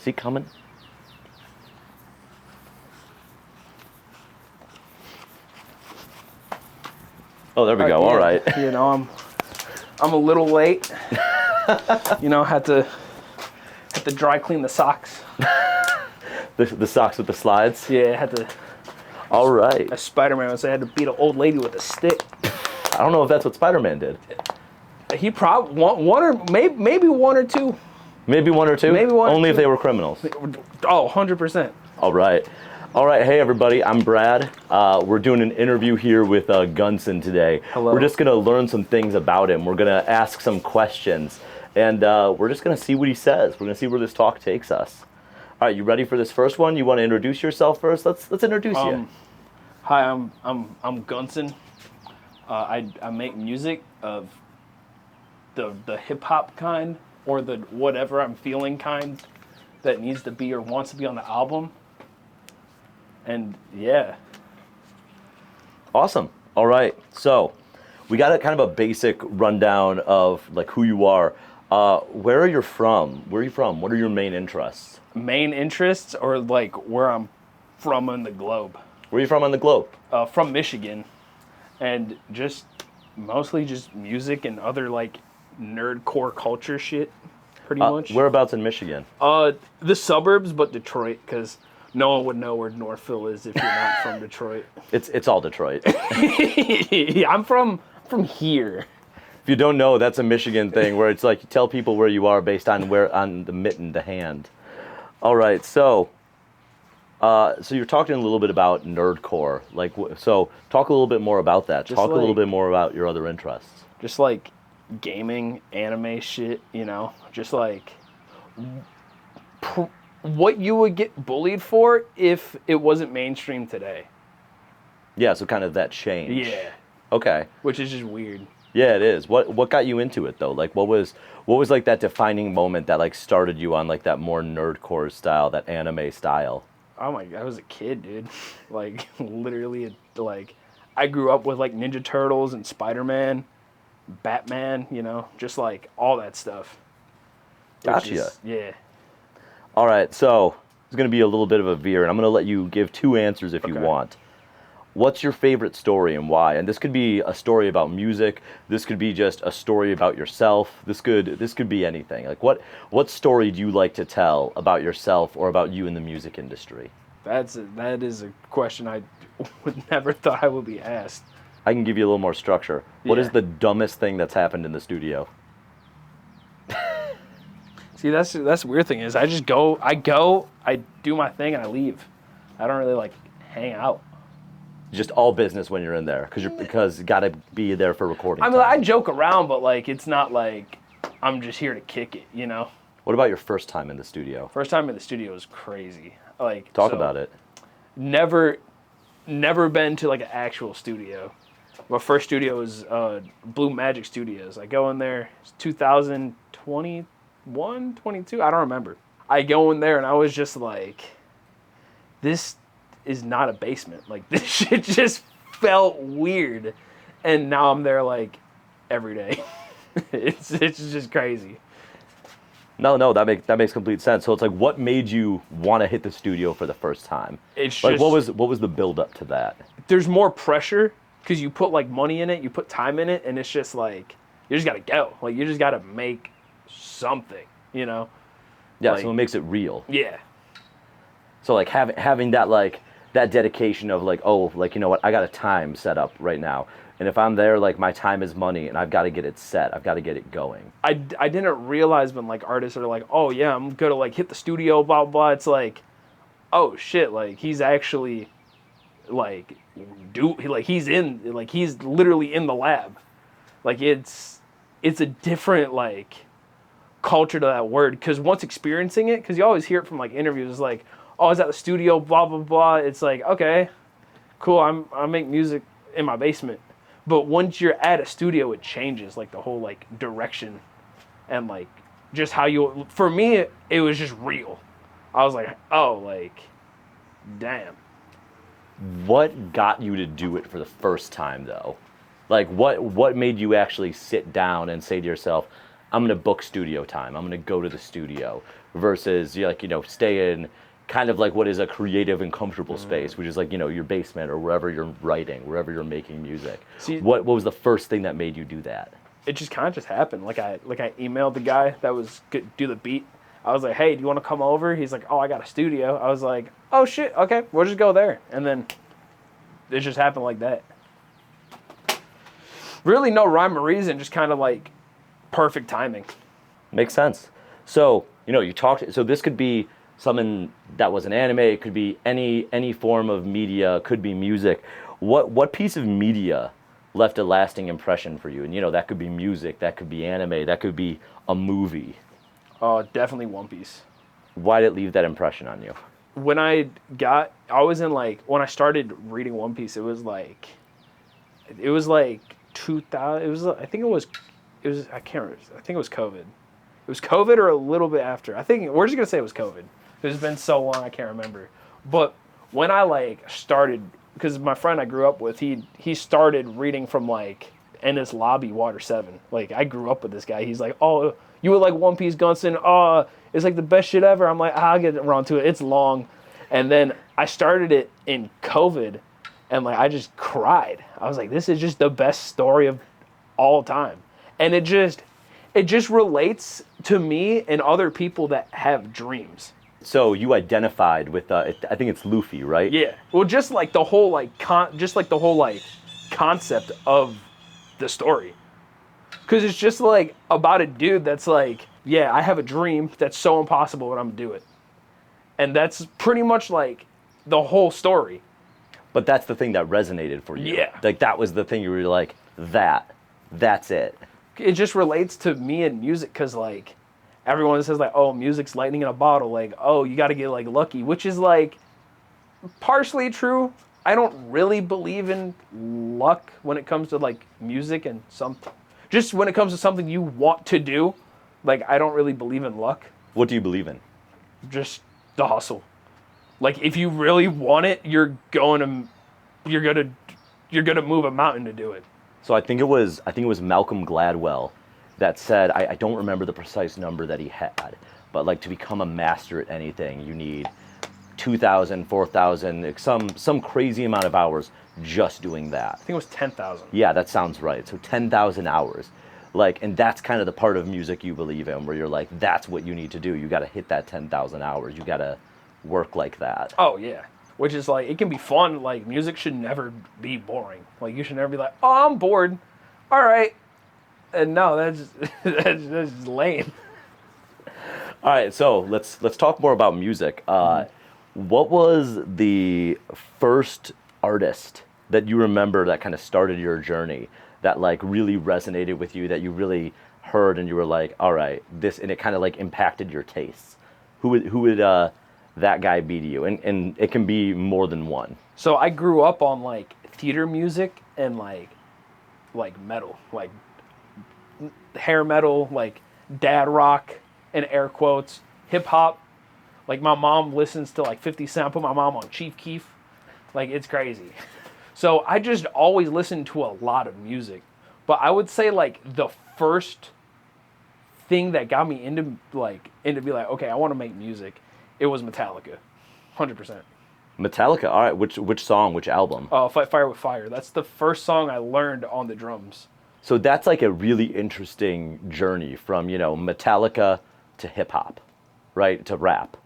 Is he coming? Oh, there we go. All right. You know, I'm a little late. You know, had to dry clean the socks. The socks with the slides? Yeah, I had to. All right. As Spider-Man, so I had to beat an old lady with a stick. I don't know if that's what Spider-Man did. He probably one or maybe one or two. Maybe one or two? Maybe one or Only if two. they were criminals. Oh, 100%. All right. All right. Hey, everybody. I'm Brad. We're doing an interview here with Gunson today. Hello. We're just going to learn some things about him. We're going to ask some questions. And we're just going to see what he says. We're going to see where this talk takes us. All right. You ready for this first one? You want to introduce yourself first? Let's introduce you. Hi, I'm Gunson. I make music of the hip hop kind or the whatever I'm feeling kind that needs to be or wants to be on the album. And yeah. Awesome. All right. So we got a kind of a basic rundown of like who you are. Where are you from? Where are you from? What are your main interests? Main interests or like where I'm from on the globe. Where are you from on the globe? From Michigan. And just mostly just music and other like nerdcore culture shit, pretty much. Whereabouts in Michigan? The suburbs, but Detroit, because no one would know where Northville is if you're not from Detroit. It's all Detroit. Yeah, I'm from here. If you don't know, that's a Michigan thing where it's like you tell people where you are based on on the mitten, the hand. All right, so you're talking a little bit about nerdcore, like so. Talk a little bit more about that. Talk a little bit more about your other interests. Just like gaming, anime shit, you know, just like what you would get bullied for if it wasn't mainstream today. Yeah, so kind of that change. Yeah. Okay. Which is just weird. Yeah, it is. What got you into it though? Like, what was like that defining moment that like started you on like that more nerdcore style, that anime style? Oh my God, I was a kid, dude. Like, literally, like, I grew up with, like, Ninja Turtles and Spider-Man, Batman, you know, just, like, all that stuff. Gotcha. Yeah. All right, so it's going to be a little bit of a veer, and I'm going to let you give two answers if you want. What's your favorite story and why? And this could be a story about music. This could be just a story about yourself. This could be anything. Like what story do you like to tell about yourself or about you in the music industry? That is a question I would never thought I would be asked. I can give you a little more structure. What is the dumbest thing that's happened in the studio? See, that's the weird thing is I do my thing and I leave. I don't really like hang out. Just all business when you're in there, because you gotta be there for recording. I mean, time. I joke around, but like it's not like I'm just here to kick it, you know. What about your first time in the studio? First time in the studio was crazy. Like talk about it. Never been to like an actual studio. My first studio was Blue Magic Studios. I go in there, it's 2021, 22, I don't remember. I go in there and I was just like, this is not a basement. Like, this shit just felt weird. And now I'm there like every day. It's just crazy. No, that makes complete sense. So it's like, what made you want to hit the studio for the first time? It's like, just, what was the build up to that? There's more pressure because you put like money in it, you put time in it, and it's just like you just gotta go. Like you just gotta make something, you know? Yeah, like, so it makes it real. Yeah. So like having that like that dedication of like, oh, like, you know what, I got a time set up right now. And if I'm there, like my time is money and I've got to get it set. I've got to get it going. I didn't realize when like artists are like, oh yeah, I'm going to like hit the studio, blah, blah. It's like, oh shit. Like he's actually like, he's literally in the lab. Like it's a different like culture to that word. Cause once experiencing it, cause you always hear it from like interviews, it's like, oh, I was at the studio, blah, blah, blah. It's like, okay, cool. I make music in my basement. But once you're at a studio, it changes like the whole like direction and like just how you, for me, it was just real. I was like, oh, like, damn. What got you to do it for the first time though? Like what made you actually sit down and say to yourself, I'm going to book studio time. I'm going to go to the studio. versus you like, stay in kind of like what is a creative and comfortable space, which is like, your basement or wherever you're writing, wherever you're making music. See, what was the first thing that made you do that? it just kind of just happened. Like I emailed the guy that was do the beat. I was like, hey, do you want to come over? He's like, oh, I got a studio. I was like, oh shit, okay, we'll just go there. And then it just happened like that. Really no rhyme or reason, just kind of like perfect timing. Makes sense. So, you talked, so this could be something that was an anime, it could be any form of media, could be music. What piece of media left a lasting impression for you? And that could be music, that could be anime, that could be a movie. Definitely One Piece. Why did it leave that impression on you? When I was in like, when I started reading One Piece, it was like 2000, I think it was, I can't remember, I think it was COVID. It was COVID or a little bit after. I think, we're just going to say it was COVID. It's been so long, I can't remember. But when I like started, because my friend I grew up with, he started reading from like Ennis Lobby Water 7. Like, I grew up with this guy. He's like, oh, you would like One Piece, Gunson? Oh, it's like the best shit ever. I'm like, I'll get around to it. It's long. And then I started it in COVID, and like I just cried. I was like, this is just the best story of all time. And it just relates to me and other people that have dreams. So you identified with, I think it's Luffy, right? Yeah. Well, just like the whole concept of the story. Because it's just like about a dude that's like, yeah, I have a dream that's so impossible, but I'm gonna do it. And that's pretty much like the whole story. But that's the thing that resonated for you. Yeah. Like that was the thing you were like, that's it. It just relates to me and music, because like everyone says like, oh, music's lightning in a bottle. Like, oh, you got to get like lucky, which is like partially true. I don't really believe in luck when it comes to like music and just when it comes to something you want to do. Like, I don't really believe in luck. What do you believe in? Just the hustle. Like, if you really want it, you're gonna move a mountain to do it. So I think it was Malcolm Gladwell that said, I don't remember the precise number that he had, but like to become a master at anything, you need 2,000, 4,000, some crazy amount of hours just doing that. I think it was 10,000. Yeah, that sounds right. So 10,000 hours. Like, and that's kind of the part of music you believe in, where you're like, that's what you need to do. You got to hit that 10,000 hours. You got to work like that. Oh, yeah. Which is like, it can be fun. Like, music should never be boring. Like, you should never be like, oh, I'm bored. All right. And no, that's just lame. All right, so let's talk more about music. What was the first artist that you remember that kind of started your journey, that like really resonated with you, that you really heard and you were like, all right, this, and it kind of like impacted your tastes? Who would that guy be to you? And it can be more than one. So I grew up on like theater music and like metal, like hair metal, like dad rock and air quotes, hip hop. Like, my mom listens to like 50 Cent. I put my mom on Chief Keef. Like, it's crazy. So I just always listened to a lot of music. But I would say like the first thing that got me into be like, okay, I want to make music, it was Metallica. 100%. Metallica. All right, which song, which album? Fight Fire with Fire. That's the first song I learned on the drums. So that's like a really interesting journey from, Metallica to hip hop, right? To rap.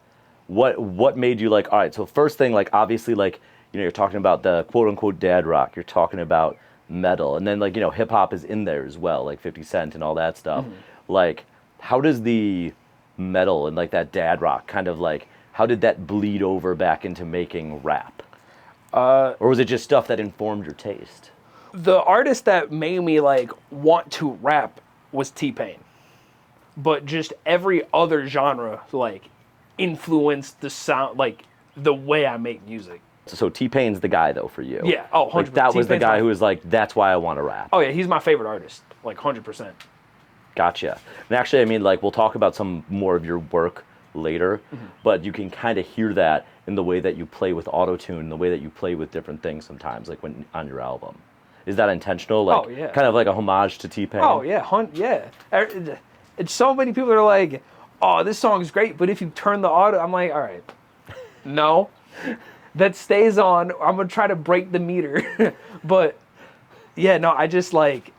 What made you like, all right, so first thing, like obviously like, you're talking about the quote unquote dad rock, you're talking about metal, and then like, hip hop is in there as well, like 50 Cent and all that stuff. Mm-hmm. Like, how does the metal and like that dad rock kind of like, how did that bleed over back into making rap? Or was it just stuff that informed your taste? The artist that made me like want to rap was T-Pain. But just every other genre like influenced the sound, like the way I make music. So T-Pain's the guy though for you? Yeah, oh, 100%. Like that was T-Pain's the guy who was like, that's why I want to rap. Oh yeah, he's my favorite artist, like 100%. Gotcha. And actually, I mean, like we'll talk about some more of your work later, but you can kind of hear that in the way that you play with auto-tune, the way that you play with different things sometimes, like when on your album. Is that intentional? Like, oh, yeah. Kind of like a homage to T-Pain? Oh, yeah. Yeah. It's so many people are like, oh, this song's great, but if you turn the auto, I'm like, all right, no, that stays on. I'm gonna try to break the meter, but yeah, no, I just like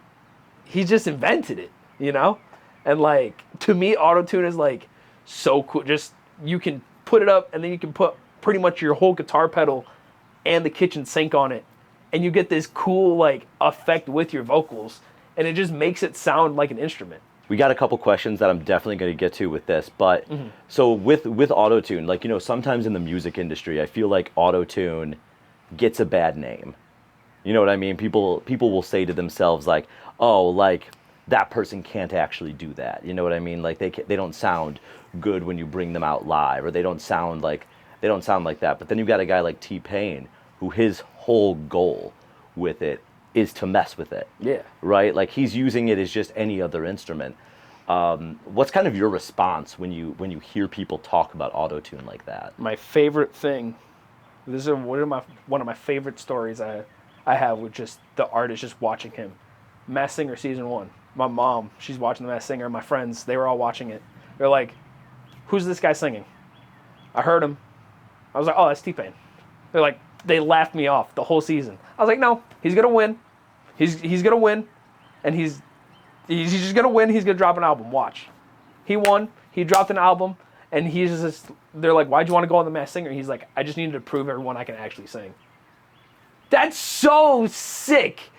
he just invented it, you know, and like to me, auto tune is like so cool. Just you can put it up, and then you can put pretty much your whole guitar pedal and the kitchen sink on it, and you get this cool like effect with your vocals, and it just makes it sound like an instrument. We got a couple questions that I'm definitely going to get to with this, but so with autotune, like sometimes in the music industry, I feel like autotune gets a bad name. You know what I mean? People will say to themselves like, "Oh, like that person can't actually do that." You know what I mean? Like they don't sound good when you bring them out live, or they don't sound like that. But then you've got a guy like T-Pain, who his whole goal with it is to mess with it. Yeah. Right? Like he's using it as just any other instrument. What's kind of your response when you hear people talk about autotune like that? My favorite thing. This is one of my favorite stories I have with just the artist just watching him. Masked Singer season 1. My mom, she's watching the Masked Singer. My friends, they were all watching it. They're like, "Who's this guy singing?" I heard him. I was like, "Oh, that's T-Pain." They're like, they laughed me off the whole season. I was like, "No, he's gonna win. He's gonna win, and he's just gonna win. He's gonna drop an album. Watch." He won. He dropped an album, and he's just. They're like, "Why'd you want to go on the Masked Singer?" He's like, "I just needed to prove everyone I can actually sing." That's so sick.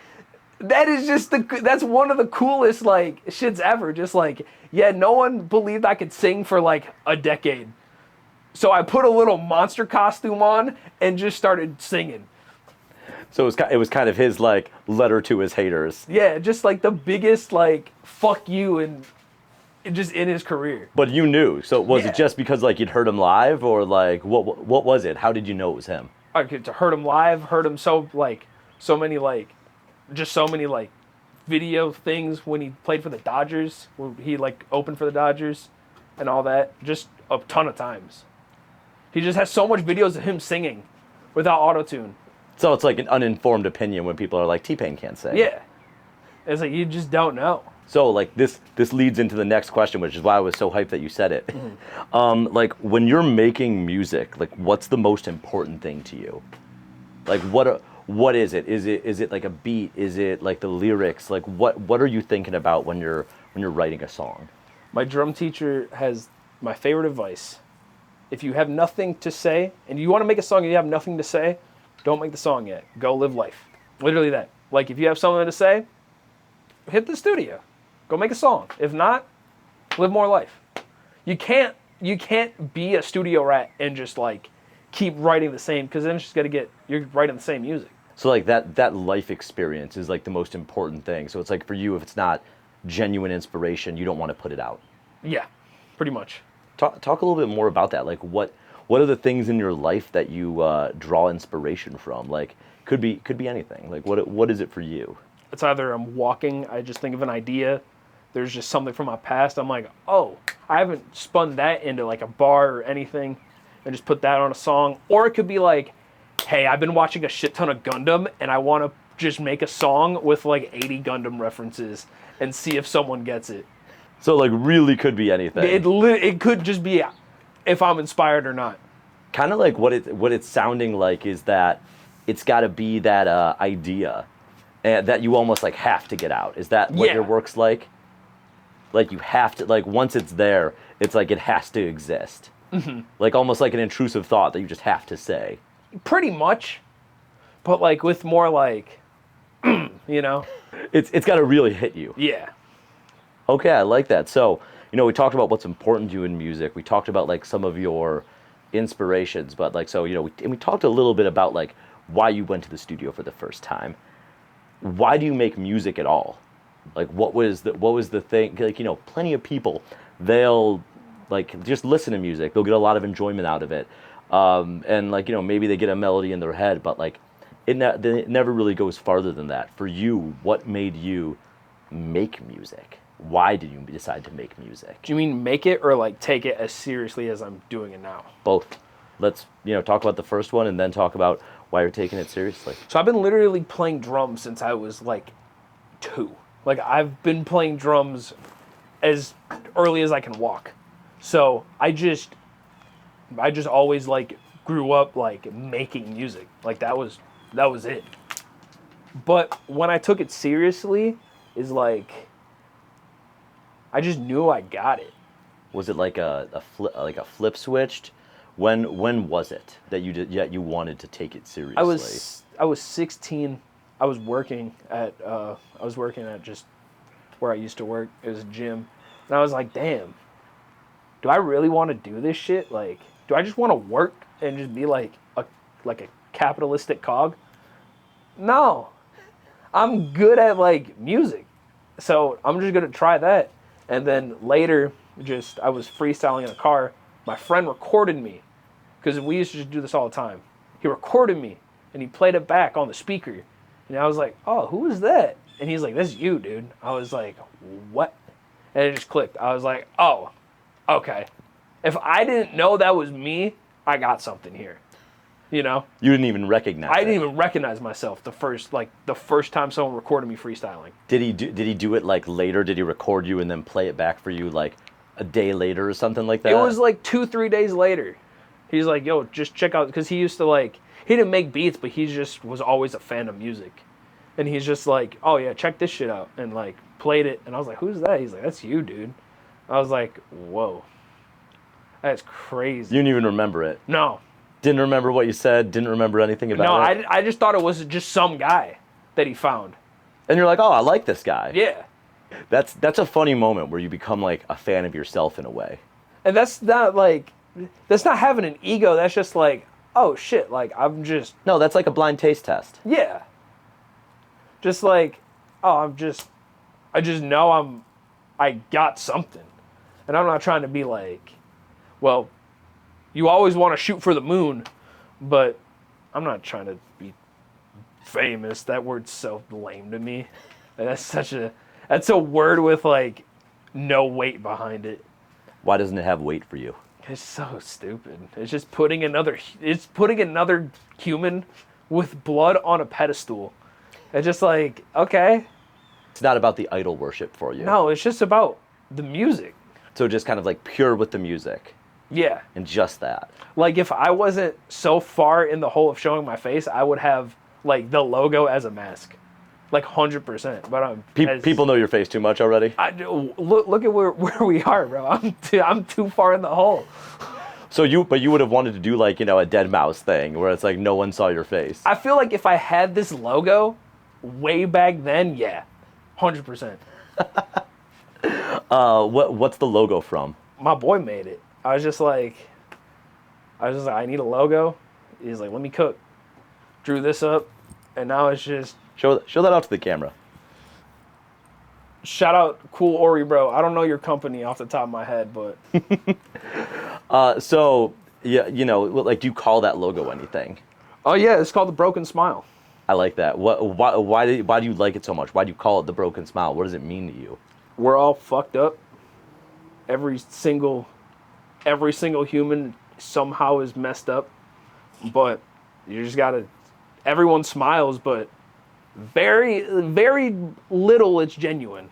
That is just that's one of the coolest like shits ever. Just like, yeah, no one believed I could sing for like a decade. So I put a little monster costume on and just started singing. So it was kind of his like letter to his haters. Yeah, just like the biggest like fuck you and just in his career. But you knew. So was Yeah. it just because like you'd heard him live, or like what was it? How did you know it was him? I could heard him live, heard him so many video things when he played for the Dodgers, when he like opened for the Dodgers and all that, just a ton of times. He just has so much videos of him singing without autotune. So it's like an uninformed opinion when people are like, T-Pain can't sing. Yeah. It's like you just don't know. So like this leads into the next question, which is why I was so hyped that you said it. Like when you're making music, like what's the most important thing to you? Like what is it? Is it like a beat? Is it like the lyrics? Like what are you thinking about when you're writing a song? My drum teacher has my favorite advice. If you have nothing to say and you want to make a song and you have nothing to say, don't make the song yet. Go live life. Literally that. Like if you have something to say, hit the studio. Go make a song. If not, live more life. You can't be a studio rat and just like keep writing the same, because then it's just you're writing the same music. So like that life experience is like the most important thing. So it's like for you, if it's not genuine inspiration, you don't want to put it out. Yeah, pretty much. Talk a little bit more about that. Like what are the things in your life that you draw inspiration from? Like could be anything. Like what is it for you? It's either I'm walking, I just think of an idea. There's just something from my past. I'm like, oh, I haven't spun that into like a bar or anything, and just put that on a song. Or it could be like, hey, I've been watching a shit ton of Gundam, and I want to just make a song with like 80 Gundam references and see if someone gets it. So like really could be anything. It could just be if I'm inspired or not. Kind of like what it's sounding like is that it's got to be that idea that you almost like have to get out. Is that what your work's like? Like you have to, like once it's there, it's like it has to exist. Mm-hmm. Like almost like an intrusive thought that you just have to say. Pretty much, but like with more like, you know, it's got to really hit you. Yeah. Okay, I like that. So we talked about what's important to you in music. We talked about like some of your inspirations, but like so we talked a little bit about like why you went to the studio for the first time. Why do you make music at all? Like what was the thing? Like plenty of people, they'll like just listen to music. They'll get a lot of enjoyment out of it, and like maybe they get a melody in their head, but like it never really goes farther than that. For you, what made you make music? Why did you decide to make music? Do you mean make it or like take it as seriously as I'm doing it now? Both. Let's talk about the first one and then talk about why you're taking it seriously. So I've been literally playing drums since I was like 2. Like I've been playing drums as early as I can walk. So I just always like grew up like making music. Like that was it. But when I took it seriously is like I just knew I got it. Was it like a flip switched? When was it that you wanted to take it seriously? I was 16. I was working at just where I used to work. It was a gym. And I was like, damn, do I really want to do this shit? Like, do I just want to work and just be like a capitalistic cog? No. I'm good at like music. So I'm just gonna try that. And then later, I was freestyling in a car. My friend recorded me, because we used to just do this all the time. He recorded me, and he played it back on the speaker. And I was like, oh, who is that? And he's like, that's you, dude. I was like, what? And it just clicked. I was like, oh, okay. If I didn't know that was me, I got something here. You know? You didn't even recognize I didn't even recognize myself the first time someone recorded me freestyling. Did he do it like later? Did he record you and then play it back for you like a day later or something like that? It was like 2-3 days later. He's like, yo, just check out, because he used to like, he didn't make beats, but he just was always a fan of music. And he's just like, oh yeah, check this shit out. And like played it. And I was like, who's that? He's like, that's you, dude. I was like, whoa. That's crazy. You didn't even remember it? No. Didn't remember what you said? Didn't remember anything about it? No, I just thought it was just some guy that he found. And you're like, oh, I like this guy. Yeah. That's a funny moment where you become like a fan of yourself in a way. And that's not having an ego. That's just like, oh shit, like I'm just. No, that's like a blind taste test. Yeah. Just like, oh, I just know I got something. And I'm not trying to be like, well, you always want to shoot for the moon, but I'm not trying to be famous. That word's so lame to me. That's a word with like no weight behind it. Why doesn't it have weight for you? It's so stupid. It's just putting another human with blood on a pedestal. It's just like, okay. It's not about the idol worship for you. No, it's just about the music. So just kind of like pure with the music. Yeah. And just that. Like if I wasn't so far in the hole of showing my face, I would have like the logo as a mask. Like 100%. But people know your face too much already? Look at where we are, bro. I'm too far in the hole. So you would have wanted to do like, a dead mouse thing where it's like no one saw your face. I feel like if I had this logo way back then, yeah. 100%. What's the logo from? My boy made it. I was just like, I need a logo. He's like, let me cook. Drew this up, and now it's just. Show that out to the camera. Shout out Cool Ori, bro. I don't know your company off the top of my head, but. So yeah, like, do you call that logo anything? Oh yeah, it's called the Broken Smile. I like that. Why do you like it so much? Why do you call it the Broken Smile? What does it mean to you? We're all fucked up. Every single human somehow is messed up, but you just gotta. Everyone smiles, but very, very little it's genuine.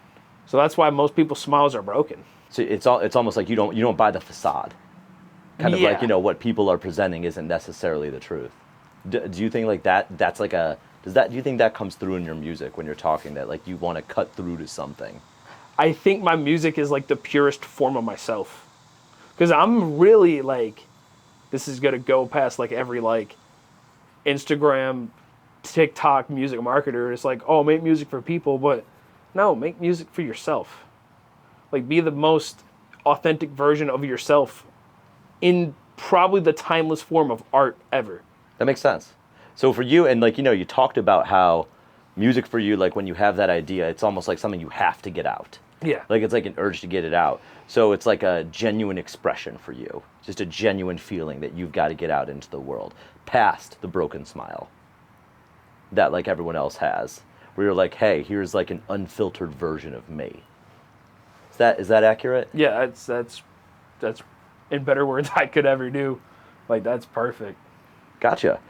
So that's why most people's smiles are broken. So it's almost like you don't buy the facade. Kind of like what people are presenting isn't necessarily the truth. Do you think like that's like a do you think that comes through in your music when you're talking, that like you want to cut through to something? I think my music is like the purest form of myself. Because I'm really like, this is going to go past like every like Instagram, TikTok music marketer. It's like, oh, make music for people. But no, make music for yourself. Like be the most authentic version of yourself in probably the timeless form of art ever. That makes sense. So for you, and like, you talked about how music for you, like when you have that idea, it's almost like something you have to get out. Yeah. Like it's like an urge to get it out. So it's like a genuine expression for you. Just a genuine feeling that you've got to get out into the world. Past the broken smile that like everyone else has. Where you're like, hey, here's like an unfiltered version of me. Is that accurate? Yeah, that's in better words I could ever do. Like that's perfect. Gotcha.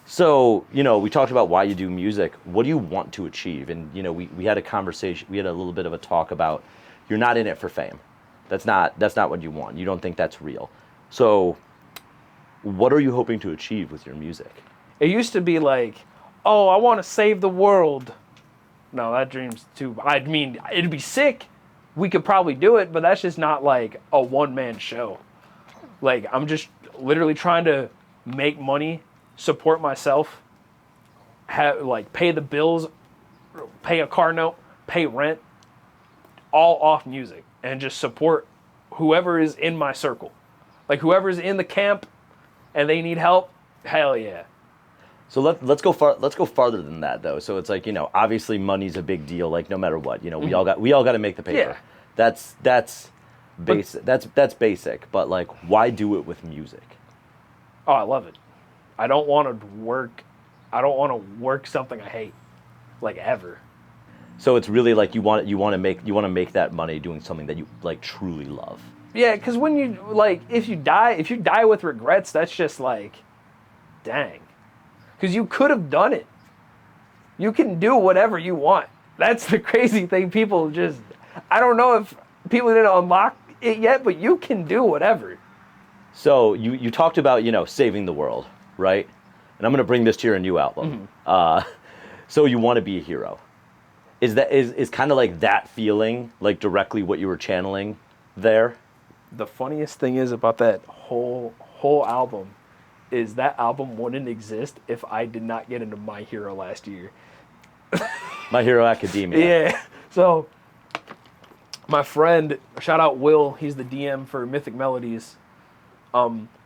So, we talked about why you do music. What do you want to achieve? And, we had a conversation, we had a little bit of a talk about you're not in it for fame. That's not what you want. You don't think that's real. So, what are you hoping to achieve with your music? It used to be like, oh, I want to save the world. No, that dream's too. I mean, it'd be sick. We could probably do it, but that's just not like a one-man show. Like, I'm just literally trying to make money, support myself, pay the bills, pay a car note, pay rent, all off music, and just support whoever is in my circle. Like, whoever's in the camp and they need help, hell yeah. So let's go farther than that though. So it's like, obviously money's a big deal. Like no matter what, we all got to make the paper. Yeah. That's basic. That's basic. But like, why do it with music? Oh, I love it. I don't want to work. I don't want to work something I hate, like ever. So it's really like you want to make that money doing something that you like truly love. Yeah, because when you if you die with regrets, that's just like, dang. Because you could have done it. You can do whatever you want. That's the crazy thing. People just, I don't know if people didn't unlock it yet, but you can do whatever. So you talked about, saving the world, right? And I'm going to bring this to your new album. Mm-hmm. So you want to be a hero. Is kind of like that feeling, like directly what you were channeling there? The funniest thing is about that whole album is that album wouldn't exist if I did not get into My Hero last year. My Hero Academia. Yeah. So my friend, shout out Will, he's the DM for Mythic Melodies.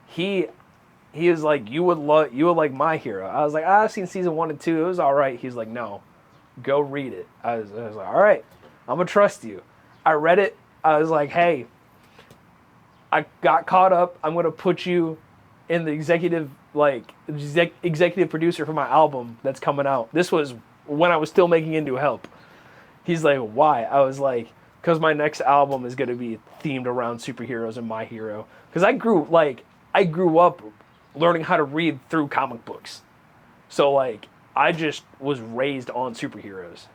He is like, you would like My Hero. I was like, I've seen season 1 and 2. It was all right. He's like, no, go read it. I was like, all right, I'm gonna trust you. I read it. I was like, hey, I got caught up. I'm gonna put you in the executive producer for my album that's coming out. This was when I was still making Into Help. He's like, why? I was like, because my next album is going to be themed around superheroes and My Hero. Because I grew up learning how to read through comic books. So I just was raised on superheroes.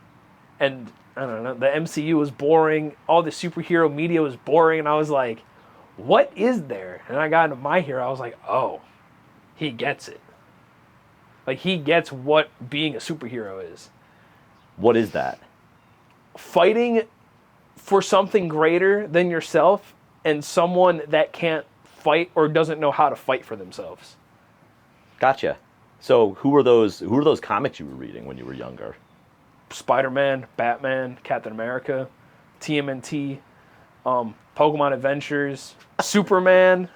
And I don't know, the MCU was boring. All the superhero media was boring. And I was like, what is there? And I got into My Hero. I was like, oh, he gets it. Like, he gets what being a superhero is. What is that? Fighting for something greater than yourself and someone that can't fight or doesn't know how to fight for themselves. Gotcha. So who were those comics you were reading when you were younger? Spider-Man, Batman, Captain America, TMNT, Pokemon Adventures, Superman,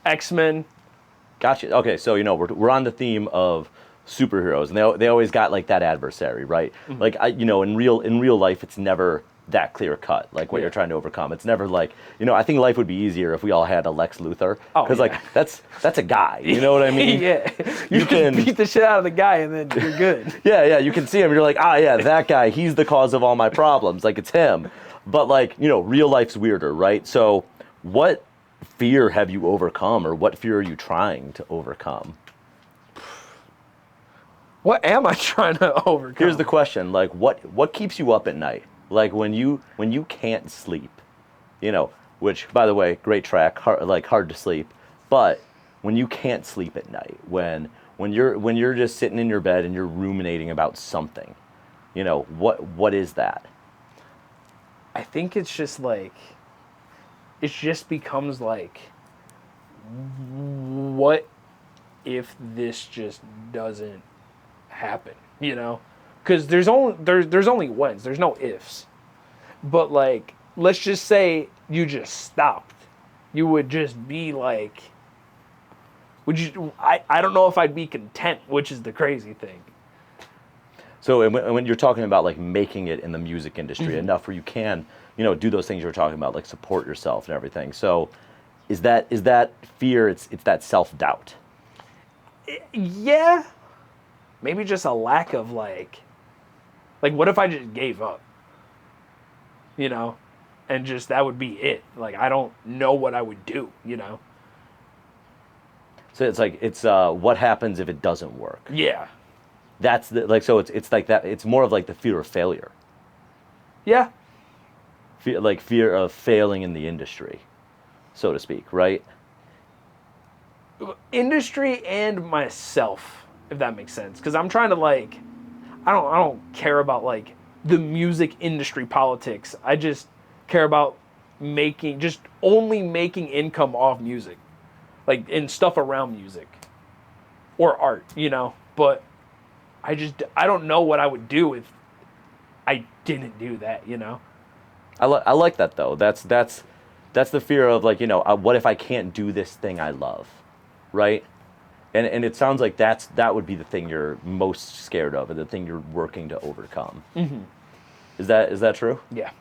X-Men. Gotcha. Okay, so we're on the theme of superheroes, and they always got like that adversary, right? Mm-hmm. Like in real life, it's never that clear cut, like what you're trying to overcome. It's never like, I think life would be easier if we all had a Lex Luthor, because that's a guy. You know what I mean? Yeah. You can beat the shit out of the guy, and then you're good. Yeah. You can see him. You're like, that guy. He's the cause of all my problems. Like it's him. But real life's weirder, right? So what fear have you overcome, or what fear are you trying to overcome? What am I trying to overcome? Here's the question: like, what keeps you up at night? Like when you can't sleep, which by the way, great track, hard to sleep. But when you can't sleep at night, when you're just sitting in your bed and you're ruminating about something, what is that? I think it's just like, it just becomes like, what if this just doesn't happen, Because there's only whens, there's no ifs. But let's just say you just stopped. You would just be like, I don't know if I'd be content, which is the crazy thing. So when you're talking about making it in the music industry, mm-hmm. enough where you can, do those things you were talking about, like support yourself and everything. So is that fear, it's that self-doubt? Yeah. Maybe just a lack of what if I just gave up? And just that would be it. I don't know what I would do, So it's what happens if it doesn't work? Yeah. That's so it's like that. It's more of the fear of failure. Yeah. fear of failing in the industry, so to speak, right? Industry and myself, if that makes sense. Because I'm trying to like, I don't care about like the music industry politics. I just care about only making income off music, like and stuff around music or art, you know. But I don't know what I would do if I didn't do that, you know. I like that though. That's the fear of like, what if I can't do this thing I love, right? And it sounds like that would be the thing you're most scared of, and the thing you're working to overcome. Mm-hmm. Is that true? Yeah.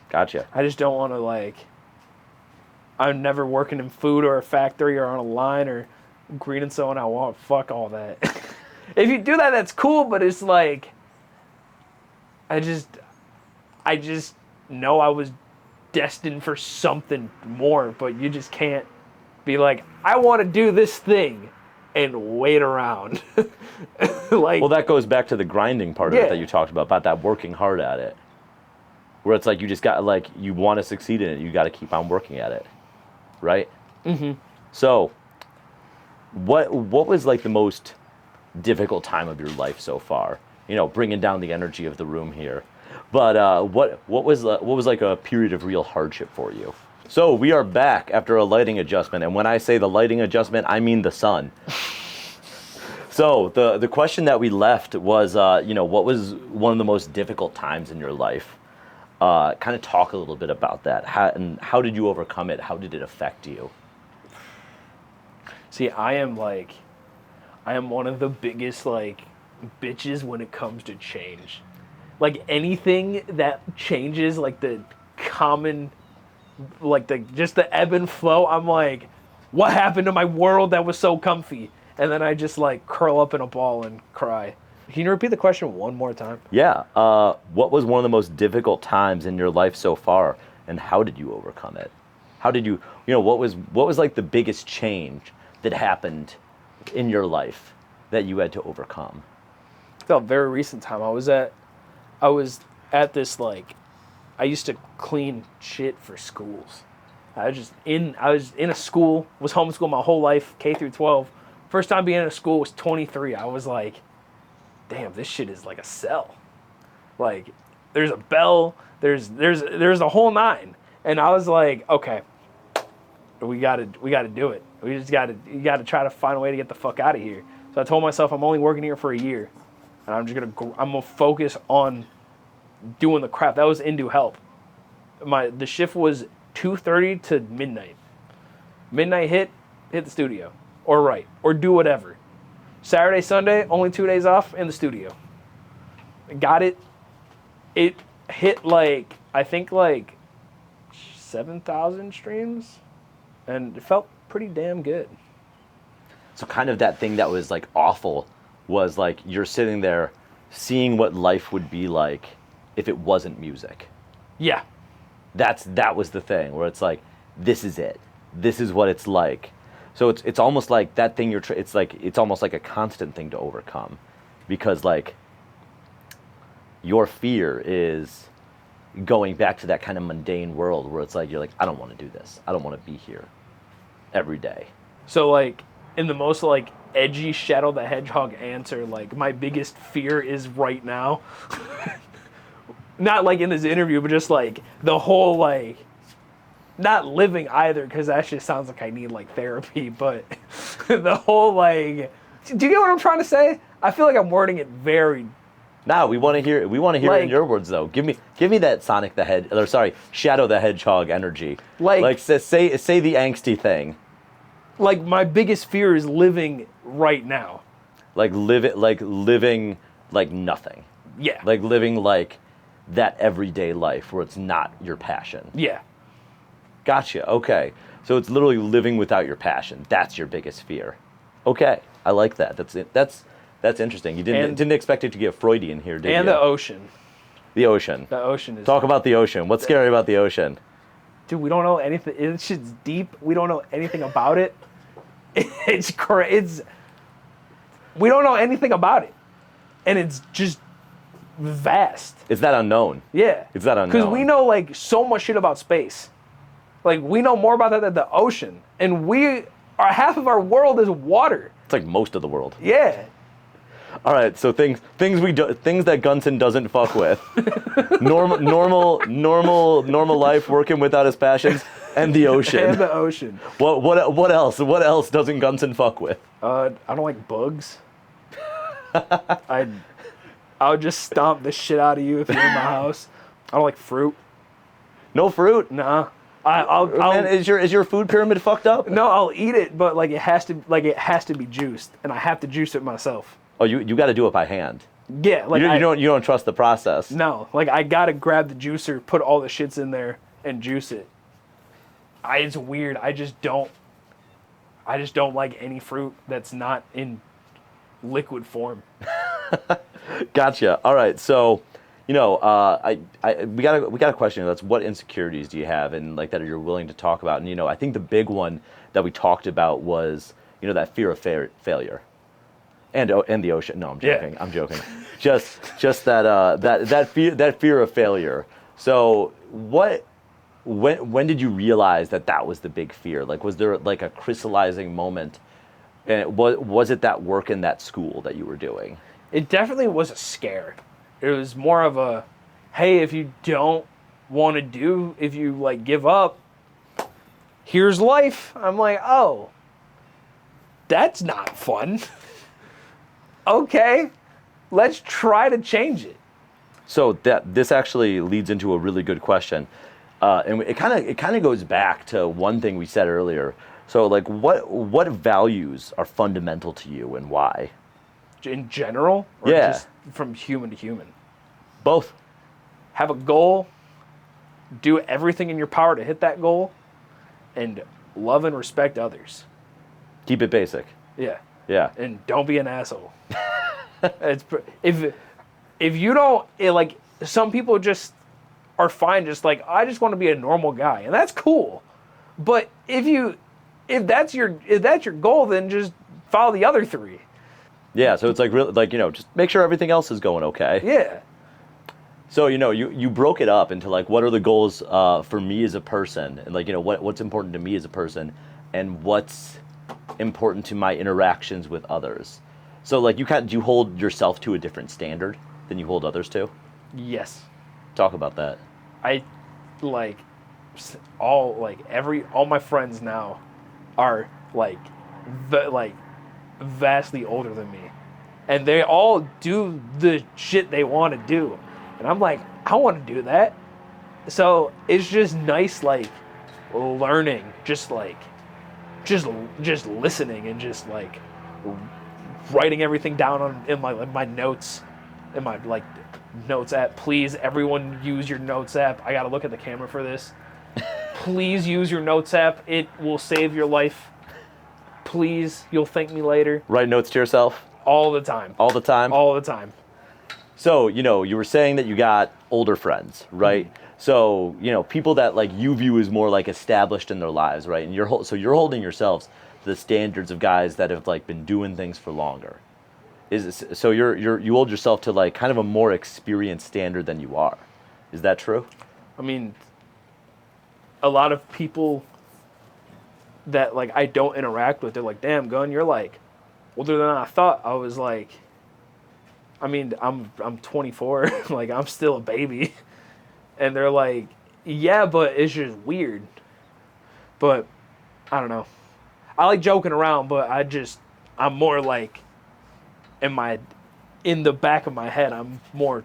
Gotcha. I just don't want to like. I'm never working in food or a factory or on a line or greeting someone. I want fuck all that. If you do that, that's cool. But it's like, I just know I was destined for something more. But you just can't be like, I want to do this thing and wait around. Like, well, that goes back to the grinding part of Yeah. it that you talked about that working hard at it. Where it's like you just got like, you want to succeed in it, you got to keep on working at it, right? Mm-hmm. So, what was like the most difficult time of your life so far? Bringing down the energy of the room here. But what was like a period of real hardship for you? So we are back after a lighting adjustment, and when I say the lighting adjustment, I mean the sun. So the question that we left was, what was one of the most difficult times in your life? Kind of talk a little bit about that. How did you overcome it? How did it affect you? See, I am one of the biggest like bitches when it comes to change. Like anything that changes, like the common, like just the ebb and flow. I'm like, what happened to my world that was so comfy? And then I just like curl up in a ball and cry. Can you repeat the question one more time? Yeah. What was one of the most difficult times in your life so far, and how did you overcome it? How did you, what was like the biggest change that happened in your life that you had to overcome? I felt very recent time. I was at this like, I used to clean shit for schools. I was in a school, was homeschooled my whole life, K through 12. First time being in a school was 23. I was like, damn, this shit is like a cell. Like, there's a bell, there's a whole nine. And I was like, okay, we gotta do it. You gotta try to find a way to get the fuck out of here. So I told myself I'm only working here for a year, and I'm gonna focus on doing the crap. That was Indu Help. The shift was 2:30 to midnight. Midnight hit the studio, or do whatever. Saturday, Sunday, only 2 days off in the studio. Got it. It hit like, I think like 7,000 streams, and it felt pretty damn good. So kind of that thing that was like awful was like you're sitting there seeing what life would be like if it wasn't music. Yeah. That was the thing where it's like, this is it. This is what it's like. So it's almost like that thing it's almost like a constant thing to overcome, because like your fear is going back to that kind of mundane world where it's like you're like, I don't want to do this. I don't want to be here every day. So like in the most like edgy Shadow the Hedgehog answer, like my biggest fear is right now. Not like in this interview, but just like the whole like not living either, because that just sounds like I need like therapy, but the whole like, do you get what I'm trying to say? I feel like I'm wording it very. Nah, we want to hear it in your words though. Give me that Shadow the Hedgehog energy. Like say the angsty thing. Like my biggest fear is living right now. Living like nothing. Yeah. Like living like that everyday life where it's not your passion. Yeah. Gotcha. Okay. So it's literally living without your passion. That's your biggest fear. Okay. I like that. That's it. That's interesting. You didn't expect it to get Freudian here, did you? And the ocean. The ocean. The ocean is. Talk about the ocean. What's scary about the ocean? Dude, we don't know anything. It's just deep. We don't know anything about it. It's crazy. We don't know anything about it, and it's just vast. It's that unknown. Yeah. It's that unknown. Because we know like so much shit about space. Like we know more about that than the ocean, and half of our world is water. It's like most of the world. Yeah. All right, so things that Gunson doesn't fuck with. normal life, working without his passions, and the ocean. And the ocean. What else? What else doesn't Gunson fuck with? I don't like bugs. I would just stomp the shit out of you if you're in my house. I don't like fruit. No fruit? Nah. I'll Man, is your food pyramid fucked up? No, I'll eat it, but like it has to be juiced, and I have to juice it myself. Oh, you got to do it by hand. Yeah, like you don't trust the process. No, like I gotta grab the juicer, put all the shits in there, and juice it. It's weird. I just don't like any fruit that's not in liquid form. Gotcha. All right, so we got a question. That's what insecurities do you have, and like that you're willing to talk about? And I think the big one that we talked about was that fear of failure, and the ocean. No, I'm joking. Yeah. I'm joking. just that fear of failure. So when did you realize that was the big fear? Like, was there like a crystallizing moment? And was it that work in that school that you were doing? It definitely was a scare. It was more of a, hey, if you don't want to do, if you like give up, here's life. I'm like, oh, that's not fun. Okay, let's try to change it. So this actually leads into a really good question, and it kind of goes back to one thing we said earlier. So like, what values are fundamental to you and why? In general, or Yeah. just from human to human? Both. Have a goal, do everything in your power to hit that goal, and love and respect others. Keep it basic. Yeah. Yeah. And don't be an asshole. If you don't, like, some people just are fine, just like, I just want to be a normal guy, and that's cool. But if that's your goal, then just follow the other three. Yeah, so it's like really like just make sure everything else is going okay. Yeah. So you broke it up into like what are the goals for me as a person, and like what's important to me as a person, and what's important to my interactions with others. So like do you hold yourself to a different standard than you hold others to? Yes. Talk about that. I like all my friends now are like vastly older than me, and they all do the shit they want to do, and I'm like, I want to do that. So it's just nice, like learning, just listening, and just like writing everything down in my notes, in my like notes app. Please, everyone, use your notes app. I gotta look at the camera for this. Please use your notes app. It will save your life. Please, you'll thank me later. Write notes to yourself? All the time. All the time? All the time. So, you were saying that you got older friends, right? Mm-hmm. So, people that like you view as more like established in their lives, right? And you're holding yourselves to the standards of guys that have like been doing things for longer. So you hold yourself to like kind of a more experienced standard than you are. Is that true? I mean, a lot of people that like I don't interact with, they're like, damn, Gun, you're like older than I thought. I was like, I mean, I'm 24, like I'm still a baby. And they're like, yeah, but it's just weird. But I don't know. I like joking around, but I'm more like in the back of my head, I'm more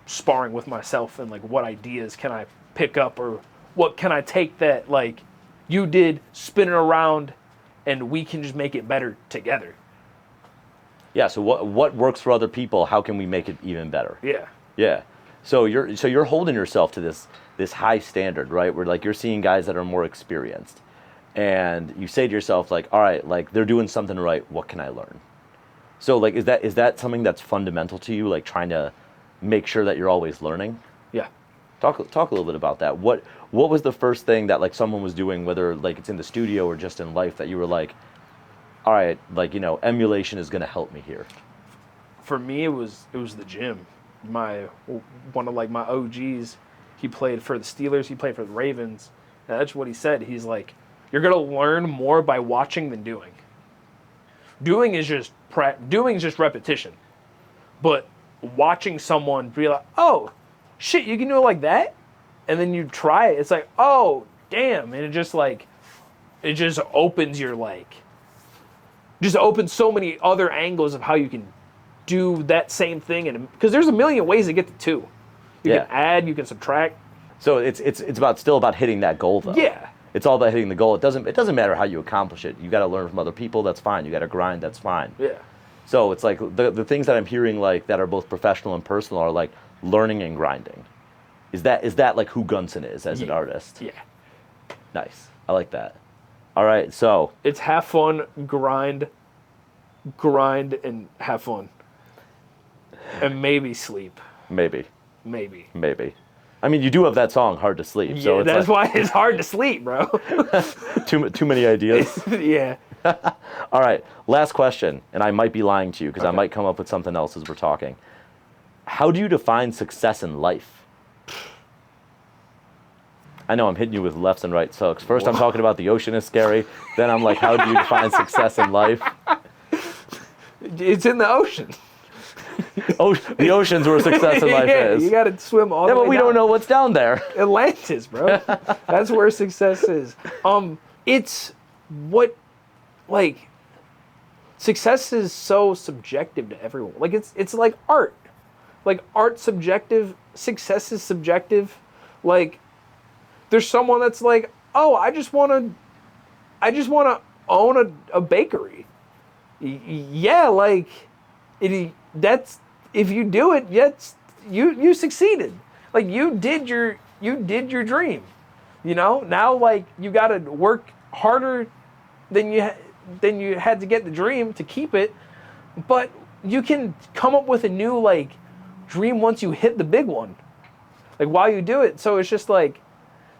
sparring with myself and like what ideas can I pick up, or what can I take that like you did, spin it around, and we can just make it better together. Yeah, so what works for other people, how can we make it even better? Yeah. Yeah. So you're holding yourself to this high standard, right? Where like you're seeing guys that are more experienced, and you say to yourself like, all right, like they're doing something right, what can I learn? So like is that something that's fundamental to you, like trying to make sure that you're always learning? Yeah. Talk a little bit about that. What was the first thing that like someone was doing, whether like it's in the studio or just in life, that you were like, all right, like emulation is going to help me here? For me, it was the gym. one of like my OGs. He played for the Steelers. He played for the Ravens. And that's what he said. He's like, you're gonna learn more by watching than doing. Doing is just repetition, but watching someone be like, oh, shit, you can do it like that, and then you try it. It's like, oh, damn, and it just opens just opens so many other angles of how you can do that same thing, and because there's a million ways to get to 2. You can add, you can subtract. So it's still about hitting that goal, though. Yeah. It's all about hitting the goal. It doesn't matter how you accomplish it. You got to learn from other people. That's fine. You got to grind. That's fine. Yeah. So it's like the things that I'm hearing like that are both professional and personal are like learning and grinding. Is that like who Gunson is as an artist? Yeah. Nice. I like that. All right. So it's have fun, grind, and have fun, and maybe sleep. Maybe. Maybe. I mean, you do have that song, "Hard to Sleep." So yeah, that's why it's hard to sleep, bro. too many ideas. Yeah. All right, last question, and I might be lying to you because I Okay. might come up with something else as we're talking. How do you define success in life? I know I'm hitting you with lefts and right hooks. First, I'm talking about the ocean is scary. Then I'm like, how do you define success in life? It's in the ocean. The ocean's where success in life is. You got to swim all the way but we down. don't know what's down there. Atlantis, bro. That's where success is. It's what, like, success is so subjective to everyone. Like it's like art. Like art's subjective, success is subjective. Like there's someone that's like, oh, I just want to own a bakery. Yeah, like that's if you do it, you succeeded. Like you did your dream. You know, now like you got to work harder than you had to get the dream to keep it, but you can come up with a new like dream once you hit the big one. Like while you do it, so it's just like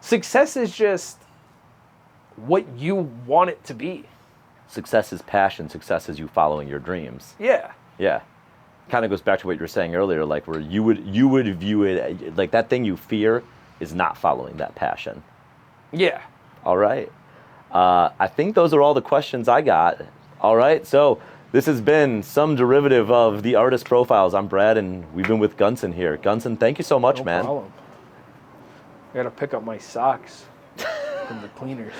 success is just what you want it to be. Success is passion. Success is you following your dreams. Yeah. Yeah. Kind of goes back to what you were saying earlier, like where you would view it like that thing you fear is not following that passion. Yeah. All right. I think those are all the questions I got. All right. So this has been some derivative of the Artist Profiles. I'm Brad, and we've been with Gunson here. Gunson, thank you so much, man. No problem. I gotta pick up my socks from the cleaners.